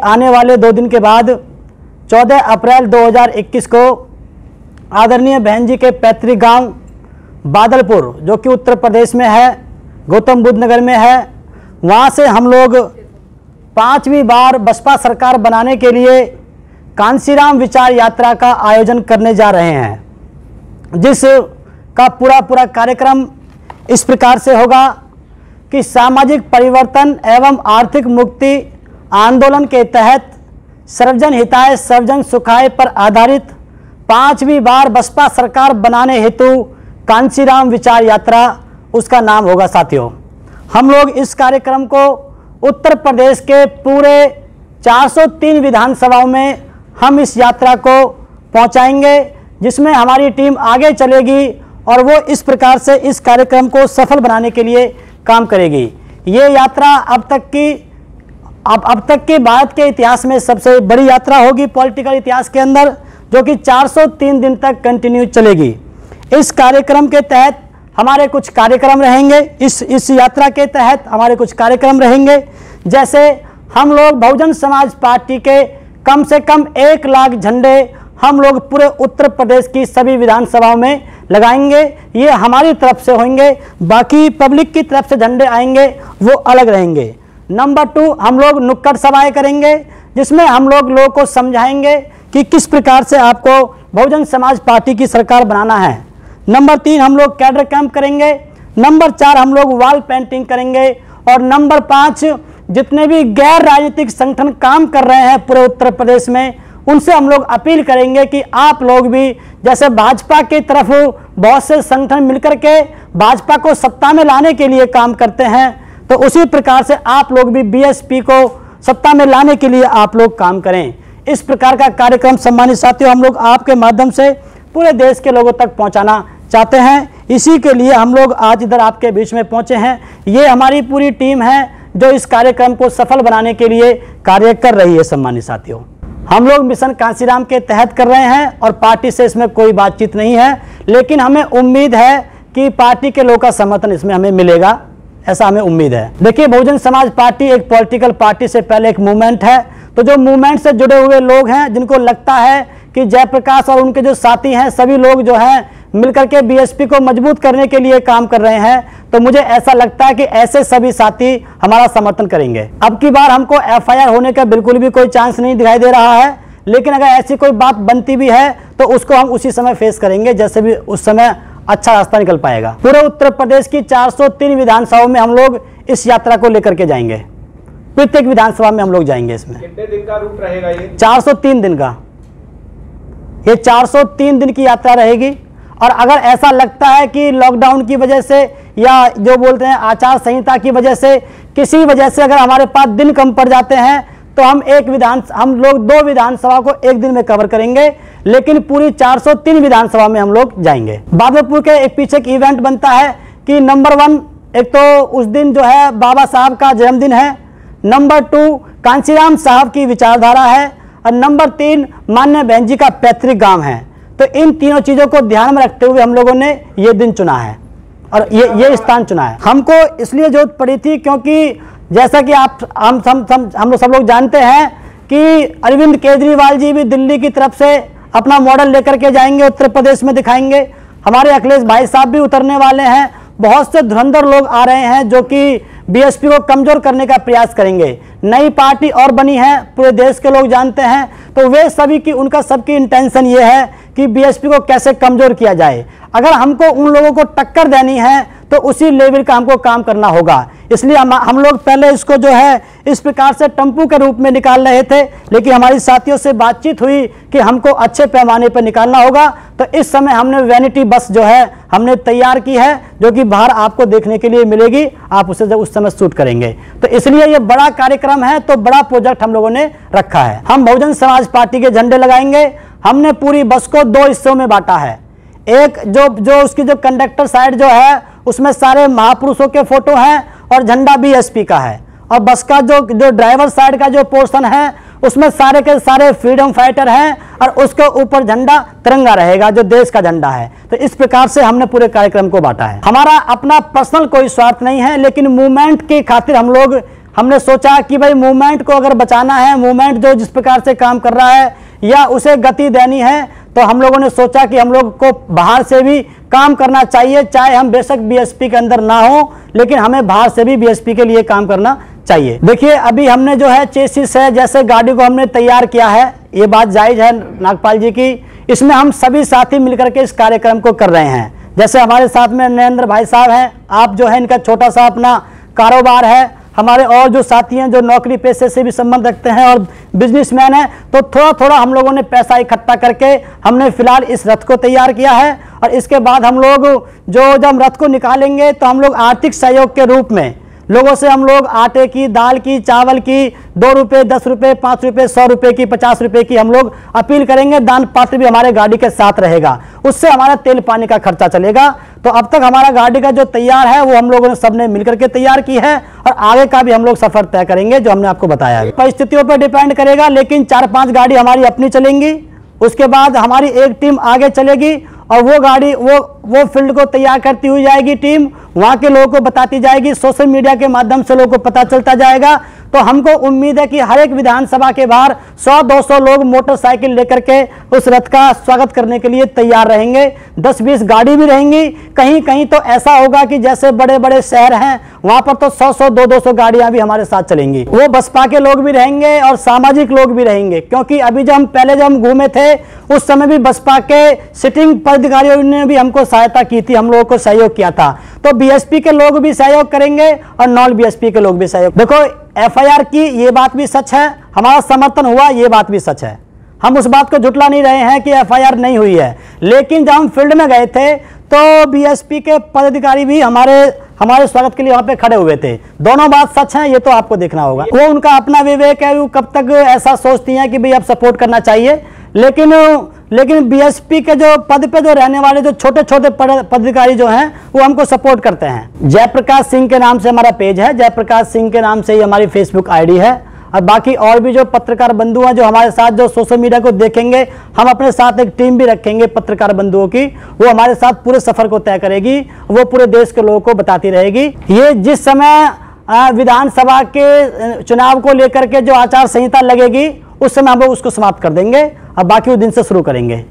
आने वाले 2 दिन के बाद 14 अप्रैल 2021 को आदरणीय बहन जी के पैतृक गांव बादलपुर, जो कि उत्तर प्रदेश में है, गौतम बुद्ध नगर में है, वहां से हम लोग 5वीं बार बसपा सरकार बनाने के लिए कांसीराम विचार यात्रा का आयोजन करने जा रहे हैं, जिस का पूरा कार्यक्रम इस प्रकार से होगा कि सामाजिक परिवर्तन एवं आर्थिक मुक्ति आंदोलन के तहत सर्वजन हिताय सर्वजन सुखाय पर आधारित 5वीं बार बसपा सरकार बनाने हेतु कांसीराम विचार यात्रा उसका नाम होगा। साथियों, हम लोग इस कार्यक्रम को उत्तर प्रदेश के पूरे 403 विधानसभाओं में हम इस यात्रा को पहुंचाएंगे, जिसमें हमारी टीम आगे चलेगी और वो इस प्रकार से इस कार्यक्रम को सफल बनाने के लिए काम करेगी। ये यात्रा अब तक की भारत के इतिहास में सबसे बड़ी यात्रा होगी पॉलिटिकल इतिहास के अंदर, जो कि 403 दिन तक कंटिन्यू चलेगी। इस कार्यक्रम के तहत हमारे कुछ कार्यक्रम रहेंगे। इस यात्रा के तहत हमारे कुछ कार्यक्रम रहेंगे, जैसे हम लोग बहुजन समाज पार्टी के कम से कम 1 लाख झंडे हम लोग पूरे उत्तर प्रदेश की सभी विधानसभाओं में लगाएंगे। ये हमारी तरफ से होंगे, बाकी पब्लिक की तरफ से झंडे आएंगे वो अलग रहेंगे। नंबर 2, हम लोग नुक्कड़ सभाएं करेंगे, जिसमें हम लोगों को समझाएंगे कि किस प्रकार से आपको बहुजन समाज पार्टी की सरकार बनाना है। नंबर 3, हम लोग कैडर कैंप करेंगे। नंबर 4, हम लोग वॉल पेंटिंग करेंगे। और नंबर 5, जितने भी गैर राजनीतिक संगठन काम कर रहे हैं पूरे उत्तर प्रदेश में, उनसे हम लोग अपील करेंगे कि आप लोग भी जैसे भाजपा की तरफ बहुत से संगठन मिलकर के भाजपा को सत्ता में लाने के लिए काम करते हैं, तो उसी प्रकार से आप लोग भी बीएसपी को सत्ता में लाने के लिए आप लोग काम करें। इस प्रकार का कार्यक्रम सम्मानित साथियों हम लोग आपके माध्यम से पूरे देश के लोगों तक पहुंचाना चाहते हैं। इसी के लिए हम लोग आज इधर आपके बीच में पहुंचे हैं। ये हमारी पूरी टीम है जो इस कार्यक्रम को सफल बनाने के लिए कार्य कर रही है। सम्मानित साथियों, हम लोग मिशन कांसीराम के तहत कर रहे हैं और पार्टी से इसमें कोई बातचीत नहीं है, लेकिन हमें उम्मीद है कि पार्टी के लोगों का समर्थन इसमें हमें मिलेगा, ऐसा हमें उम्मीद है। देखिए, बहुजन समाज पार्टी एक पॉलिटिकल पार्टी से पहले एक मूवमेंट है, तो जो मूवमेंट से जुड़े हुए लोग हैं, जिनको लगता है कि जयप्रकाश और उनके जो साथी हैं सभी लोग जो हैं मिलकर के बीएसपी को मजबूत करने के लिए काम कर रहे हैं, तो मुझे ऐसा लगता है कि ऐसे सभी साथी हमारा समर्थन करेंगे। अब की बार हमको एफआईआर होने का बिल्कुल भी कोई चांस नहीं दिखाई दे रहा है, लेकिन अगर ऐसी कोई बात बनती भी है तो उसको हम उसी समय फेस करेंगे, जैसे भी उस समय अच्छा रास्ता निकल पाएगा। पूरे उत्तर प्रदेश की 403 विधानसभाओं में हम लोग इस यात्रा को लेकर के जाएंगे। प्रत्येक विधानसभा में हम लोग जाएंगे। इसमें कितने दिन का रूट रहेगा ये? 403 दिन का, ये 403 दिन की यात्रा रहेगी। और अगर ऐसा लगता है कि लॉकडाउन की वजह से या जो बोलते हैं आचार संहिता की वजह से, किसी वजह से अगर हमारे पास दिन कम पड़ जाते हैं, तो हम लोग 2 विधानसभा को एक दिन में कवर करेंगे, लेकिन पूरी 403 विधानसभा में हम लोग जाएंगे। बादलपुर के एक पीछे एक इवेंट बनता है कि नंबर 1, एक तो उस दिन जो है बाबा साहब का जन्मदिन है, नंबर 2 कांसीराम साहब की विचारधारा है, और नंबर 3 माननीय बहन जी का पैतृक गांव है। तो इन तीनों चीजों को ध्यान में रखते हुए हम लोगों ने ये दिन चुना है और ये स्थान चुना है। हमको इसलिए जरूरत पड़ी थी क्योंकि जैसा कि हम लोग सब लोग जानते हैं कि अरविंद केजरीवाल जी भी दिल्ली की तरफ से अपना मॉडल लेकर के जाएंगे, उत्तर प्रदेश में दिखाएंगे। हमारे अखिलेश भाई साहब भी उतरने वाले हैं। बहुत से धुरंधर लोग आ रहे हैं जो कि बीएसपी को कमजोर करने का प्रयास करेंगे। नई पार्टी और बनी है, पूरे देश के लोग जानते हैं, तो वे सभी की उनका सबकी इंटेंशन ये है कि बीएसपी को कैसे कमजोर किया जाए। अगर हमको उन लोगों को टक्कर देनी है तो उसी लेवल का हमको काम करना होगा। इसलिए हम लोग पहले इसको जो है इस प्रकार से टम्पू के रूप में निकाल रहे थे, लेकिन हमारी साथियों से बातचीत हुई कि हमको अच्छे पैमाने पर निकालना होगा, तो इस समय हमने वैनिटी बस जो है हमने तैयार की है, जो कि बाहर आपको देखने के लिए मिलेगी, आप उसे उस समय शूट करेंगे। तो इसलिए ये बड़ा कार्यक्रम है, तो बड़ा प्रोजेक्ट हम लोगों ने रखा है। हम बहुजन समाज पार्टी के झंडे लगाएंगे। हमने पूरी बस को 2 हिस्सों में बांटा है। एक जो उसकी जो कंडक्टर साइड जो है उसमें सारे महापुरुषों के फोटो हैं और झंडा बीएसपी का है, और बस का जो ड्राइवर साइड का जो पोर्शन है उसमें सारे के सारे फ्रीडम फाइटर हैं, और उसके ऊपर झंडा तिरंगा रहेगा जो देश का झंडा है। तो इस प्रकार से हमने पूरे कार्यक्रम को बांटा है। हमारा अपना पर्सनल कोई स्वार्थ नहीं है, लेकिन मूवमेंट की खातिर हम लोग हमने सोचा कि भाई मूवमेंट को अगर बचाना है, मूवमेंट जो जिस प्रकार से काम कर रहा है या उसे गति देनी है, तो हम लोगों ने सोचा कि हम लोग को बाहर से भी काम करना चाहिए, चाहे हम बेशक बीएसपी के अंदर ना हो, लेकिन हमें बाहर से भी बीएसपी के लिए काम करना चाहिए। देखिए अभी हमने जो है चेसिस है, जैसे गाड़ी को हमने तैयार किया है, ये बात जायज़ है नागपाल जी की, इसमें हम सभी साथी मिलकर के इस कार्यक्रम को कर रहे हैं। जैसे हमारे साथ में नरेंद्र भाई साहब हैं, आप जो है इनका छोटा सा अपना कारोबार है, हमारे और जो साथी हैं जो नौकरी पेशे से भी संबंध रखते हैं और बिजनेसमैन हैं, तो थोड़ा थोड़ा हम लोगों ने पैसा इकट्ठा करके हमने फिलहाल इस रथ को तैयार किया है। और इसके बाद हम लोग जब रथ को निकालेंगे तो हम लोग आर्थिक सहयोग के रूप में लोगों से हम लोग आटे की, दाल की, चावल की 2 रुपये, 10 रुपये, 5 रुपये, 100 रुपये की, 50 रुपये की हम लोग अपील करेंगे। दान पात्र भी हमारे गाड़ी के साथ रहेगा, उससे हमारा तेल पानी का खर्चा चलेगा। तो अब तक हमारा गाड़ी का जो तैयार है वो हम लोगों ने सबने मिलकर के तैयार की है, और आगे का भी हम लोग सफर तय करेंगे जो हमने आपको बताया है। परिस्थितियों पर डिपेंड करेगा, लेकिन 4-5 गाड़ी हमारी अपनी चलेंगी, उसके बाद हमारी एक टीम आगे चलेगी और वो गाड़ी वो फील्ड को तैयार करती हुई जाएगी टीम, वहाँ के लोगों को बताती जाएगी, सोशल मीडिया के माध्यम से लोगों को पता चलता जाएगा। तो हमको उम्मीद है कि हर एक विधानसभा के बाहर 100-200 लोग मोटरसाइकिल लेकर के उस रथ का स्वागत करने के लिए तैयार रहेंगे। 10-20 गाड़ी भी रहेंगी, कहीं कहीं तो ऐसा होगा कि जैसे बड़े बड़े शहर हैं वहाँ पर तो 100-100, 200-200 गाड़ियाँ भी हमारे साथ चलेंगी। वो बसपा के लोग भी रहेंगे और सामाजिक लोग भी रहेंगे, क्योंकि अभी जब हम घूमे थे उस समय भी बसपा के सिटिंग पदाधिकारियों ने भी हमको सहायता की थी, हम लोगों को सहयोग किया था। तो बीएसपी के लोग भी सहयोग करेंगे और नॉन बीएसपी के लोग भी सहयोग। देखो एफआईआर की ये बात भी सच है, हमारा समर्थन हुआ ये बात भी सच है, हम उस बात को झुटला नहीं रहे हैं कि एफआईआर नहीं हुई है। लेकिन जब हम फील्ड में गए थे तो बीएसपी के पदाधिकारी भी हमारे स्वागत के लिए वहां पे खड़े हुए थे। दोनों बात सच है, ये तो आपको देखना होगा। वो उनका अपना विवेक है, वो कब तक ऐसा सोचती हैं कि भाई अब सपोर्ट करना चाहिए, लेकिन बीएसपी के जो पद पे जो रहने वाले जो छोटे छोटे पदाधिकारी जो हैं वो हमको सपोर्ट करते हैं। जयप्रकाश सिंह के नाम से हमारा पेज है, जयप्रकाश सिंह के नाम से ही हमारी फेसबुक आईडी है। और बाकी और भी जो पत्रकार बंधु हैं जो हमारे साथ जो सोशल मीडिया को देखेंगे, हम अपने साथ एक टीम भी रखेंगे पत्रकार बंधुओं की, वो हमारे साथ पूरे सफर को तय करेगी, वो पूरे देश के लोगों को बताती रहेगी। ये जिस समय विधानसभा के चुनाव को लेकर के जो आचार संहिता लगेगी उस समय हम लोग उसको समाप्त कर देंगे और बाकी उस दिन से शुरू करेंगे।